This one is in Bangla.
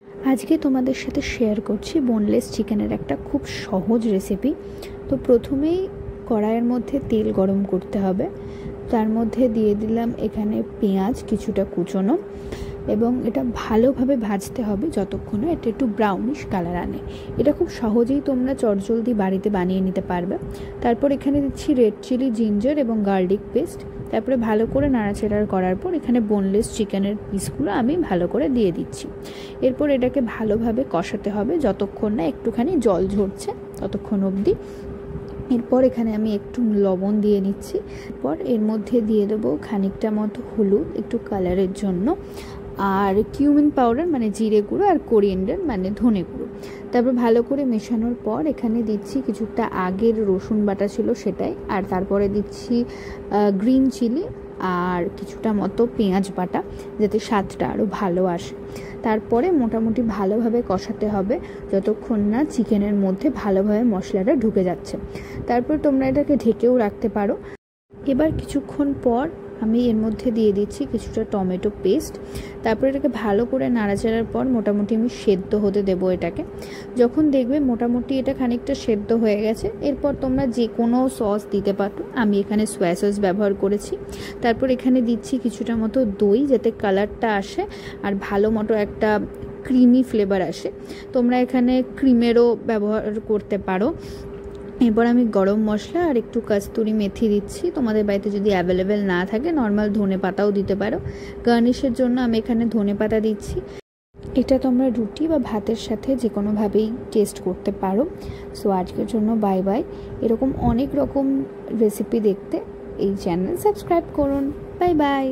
আজকে তোমাদের সাথে শেয়ার করছি বোনলেস চিকেনের একটা খুব সহজ রেসিপি। তো প্রথমেই কড়াইয়ের মধ্যে তেল গরম করতে হবে, তার মধ্যে দিয়ে দিলাম এখানে পেঁয়াজ কিছুটা কুচোনো, এবং এটা ভালোভাবে ভাজতে হবে যতক্ষণ না এটা একটু ব্রাউনিশ কালার আনে। এটা খুব সহজেই তোমরা চটজলদি বাড়িতে বানিয়ে নিতে পারবে। তারপর এখানে দিচ্ছি রেড চিলি, জিঞ্জার এবং গার্লিক পেস্ট। তারপরে ভালো করে নাড়াচাড়া করার পর এখানে বোনলেস চিকেনের পিসগুলো আমি ভালো করে দিয়ে দিচ্ছি। এরপর এটাকে ভালোভাবে কষাতে হবে যতক্ষণ না একটুখানি জল ঝরছে ততক্ষণ অবধি। এরপর এখানে আমি একটু লবণ দিয়ে নিচ্ছি। এরপর এর মধ্যে দিয়ে দেবো খানিকটা মতো হলুদ একটু কালারের জন্য, আর কিউমিন পাউডার মানে জিরে গুঁড়ো, আর কোরিয়েন্ডার মানে ধনে গুঁড়ো। তারপর ভালো করে মেশানোর পর এখানে দিচ্ছি কিছুটা আগের রসুন বাটা ছিল সেটাই, আর তারপরে দিচ্ছি গ্রিন চিলি আর কিছুটা মতো পেঁয়াজ বাটা, যাতে স্বাদটা আরও ভালো আসে। তারপরে মোটামুটি ভালোভাবে কষাতে হবে যতক্ষণ না চিকেনের মধ্যে ভালোভাবে মশলাটা ঢুকে যাচ্ছে। তারপর তোমরা এটাকে ঢেকেও রাখতে পারো। এবার কিছুক্ষণ পর আমি এর মধ্যে দিয়ে দিচ্ছি কিছুটা টমেটো পেস্ট। তারপর এটাকে ভালো করে নাড়াচাড়ার পর মোটামুটি আমি সেদ্ধ হতে দেবো এটাকে। যখন দেখবে মোটামুটি এটা খানিকটা সেদ্ধ হয়ে গেছে, এরপর তোমরা যে কোনো সস দিতে পারো। আমি এখানে সয়া সস ব্যবহার করেছি। তারপর এখানে দিচ্ছি কিছুটা মতো দই, যাতে কালারটা আসে আর ভালো মতো একটা ক্রিমি ফ্লেভার আসে। তোমরা এখানে ক্রিমেরও ব্যবহার করতে পারো। এরপর আমি গরম মশলা আর একটু কস্তুরি মেথি দিচ্ছি। তোমাদের বাড়িতে যদি অ্যাভেলেবেল না থাকে নর্মাল ধনে পাতাও দিতে পারো। গার্নিশের জন্য আমি এখানে ধনে পাতা দিচ্ছি। এটা তোমরা রুটি বা ভাতের সাথে যে কোনোভাবেই টেস্ট করতে পারো। সো আজকের জন্য বাই বাই। এরকম অনেক রকম রেসিপি দেখতে এই চ্যানেল সাবস্ক্রাইব করুন। Bye bye.